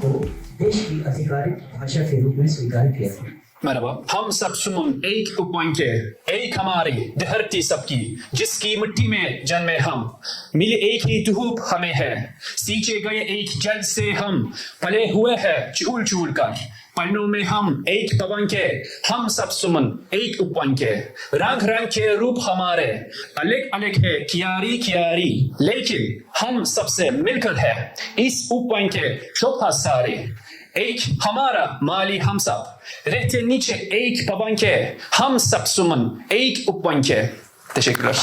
को देश की आधिकारिक भाषा के रूप में स्वीकार किया है। मरहबा। हम सब सुमन एक उपवन के, एक हमारी धरती सबकी, जिसकी मिट्टी में जन्मे हम, मिले एक ही धूप हमें है, सींचे गए एक जल से हम, पले हुए हैं चूल चूल कर, पन्नों में हम एक पवन के, हम सब सुमन एक उपवन के, रंग रंग के रूप हमारे, अलग अलग है कियारी कियारी, लेकिन हम सबसे मिलकर है इस उपवन के शोभा सारी। एक हमारा माली हम सब, रहते नीचे एक पवन के, हम सब सुमन एक उपवन के। तशक्कुर।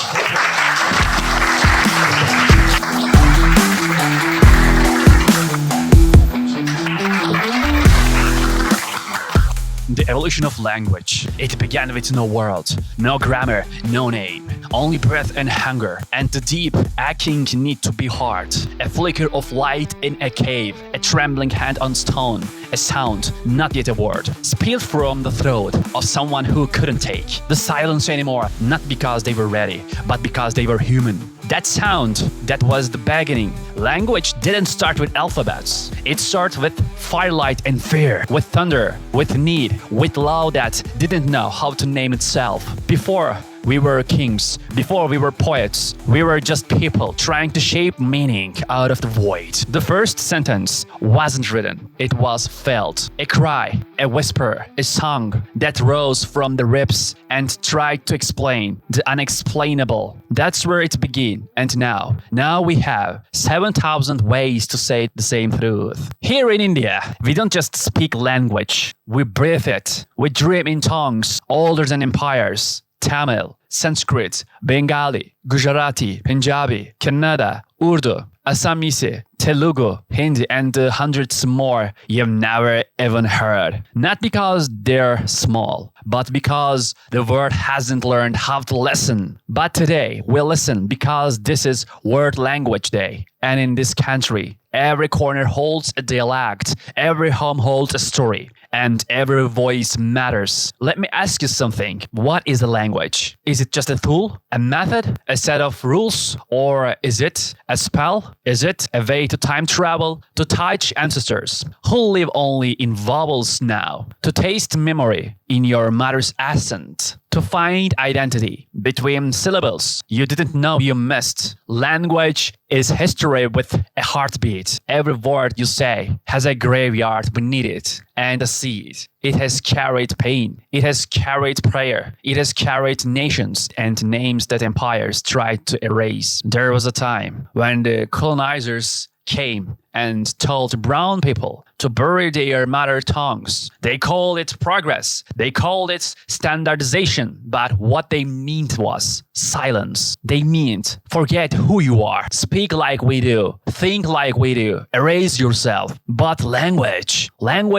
The evolution of language. It began with no world, no grammar, no name, only breath and hunger, and the deep, aching need to be heard. A flicker of light in a cave, a trembling hand on stone, a sound, not yet a word, spilled from the throat of someone who couldn't take the silence anymore, not because they were ready, but because they were human. That sound, that was the beginning. Language didn't start with alphabets. It started with firelight and fear, with thunder, with need, with love that didn't know how to name itself. Before we were kings, before we were poets, we were just people trying to shape meaning out of the void. The first sentence wasn't written, it was felt. A cry, a whisper, a song that rose from the ribs and tried to explain the unexplainable. That's where it began. And now we have 7,000 ways to say the same truth. Here in India, we don't just speak language, we breathe it. We dream in tongues older than empires. Tamil, Sanskrit, Bengali, Gujarati, Punjabi, Kannada, Urdu, Assamese, Telugu, Hindi, and hundreds more you've never even heard. Not because they're small, but because the world hasn't learned how to listen. But today, we listen because this is World Language Day. And in this country, every corner holds a dialect, every home holds a story, and every voice matters. Let me ask you something. What is a language? Is it just a tool, a method, a set of rules? Or is it a spell? Is it a way to time travel, to touch ancestors who live only in vowels now, to taste memory in your mother's accent, to find identity between syllables you didn't know you missed? Language is history with a heartbeat. Every word you say has a graveyard beneath it and a seed. It has carried pain. It has carried prayer. It has carried nations and names that empires tried to erase. There was a time when the colonizers came and told brown people to bury their mother tongues. They called it progress. They called it standardization. But what they meant was silence. They meant forget who you are. Speak like we do. Think like we do. Erase yourself. But language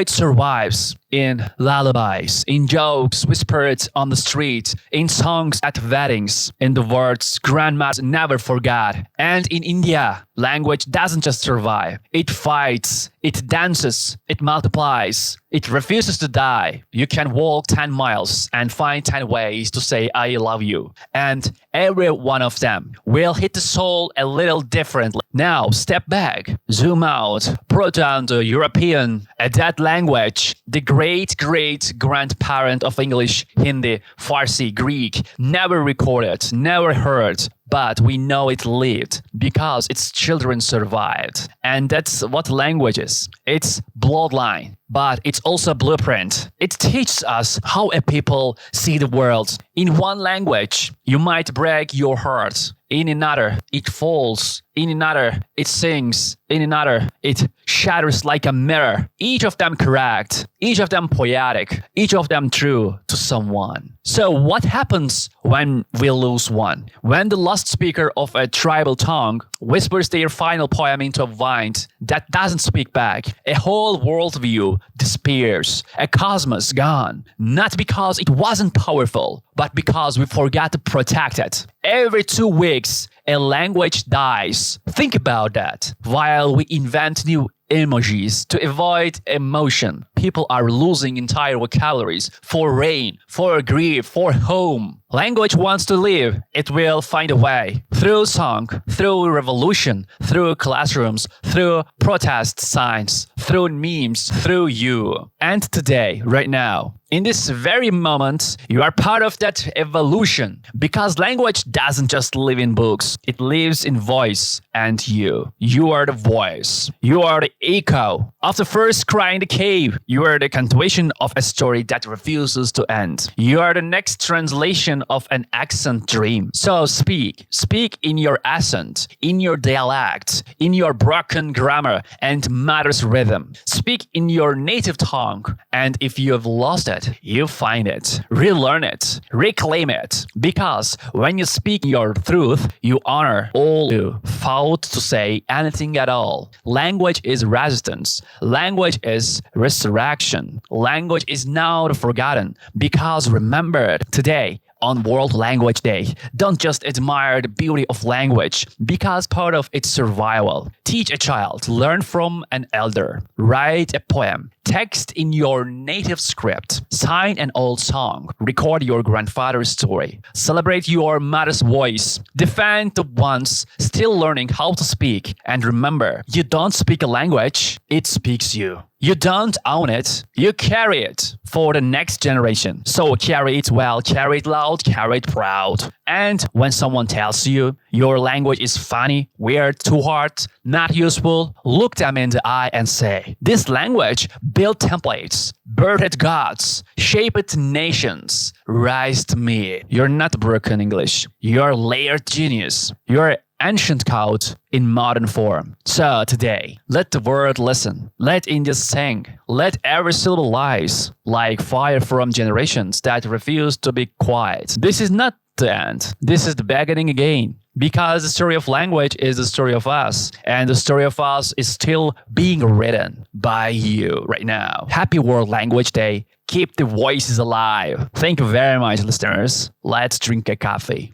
survives in lullabies, in jokes whispered on the street, in songs at weddings, in the words grandmas never forgot. And in India, language doesn't just survive. It fights, it dances, it multiplies, it refuses to die. You can walk 10 miles and find 10 ways to say I love you. And every one of them will hit the soul a little differently. Now, step back, zoom out, put down the European, that language, the great-great-grandparent of English, Hindi, Farsi, Greek, never recorded, never heard, but we know it lived because its children survived. And that's what language is. It's bloodline, but it's also a blueprint. It teaches us how a people see the world. In one language, you might break your heart. In another, it falls. In another, it sings. In another, it shatters like a mirror. Each of them correct, each of them poetic, each of them true to someone. So what happens when we lose one? When the last speaker of a tribal tongue whispers their final poem into a wind that doesn't speak back, a whole worldview disappears, a cosmos gone. Not because it wasn't powerful, but because we forgot to protect it. Every 2 weeks, a language dies. Think about that. While we invent new emojis to avoid emotion. People are losing entire vocabularies for rain, for grief, for home. Language wants to live. It will find a way. Through song, through revolution, through classrooms, through protest signs, through memes, through you. And today, right now, in this very moment, you are part of that evolution. Because language doesn't just live in books. It lives in voice and you. You are the voice. You are the echo of the first cry in the cave. You are the continuation of a story that refuses to end. You are the next translation of an accent dream. So speak. Speak in your accent, in your dialect, in your broken grammar and mother's rhythm. Speak in your native tongue. And if you have lost it, you find it, relearn it, reclaim it. Because when you speak your truth, you honor all you fought to say anything at all. Language is resistance. Language is resurrection. Language is now forgotten because remembered today. On World Language Day, don't just admire the beauty of language because part of its survival. Teach a child, learn from an elder, write a poem, text in your native script, sign an old song, record your grandfather's story, celebrate your mother's voice, defend the ones still learning how to speak, and remember, you don't speak a language, it speaks you. You don't own it, you carry it for the next generation. So carry it well, carry it loud, carry it proud. And when someone tells you your language is funny, weird, too hard, not useful, look them in the eye and say, this language built templates, birthed gods, shaped nations, raised me. You're not broken English. You're layered genius. You're ancient code in modern form. So today, let the world listen. Let India sing. Let every syllable rise like fire from generations that refuse to be quiet. This is not the end. This is the beginning again. Because the story of language is the story of us. And the story of us is still being written by you right now. Happy World Language Day. Keep the voices alive. Thank you very much, listeners. Let's drink a coffee.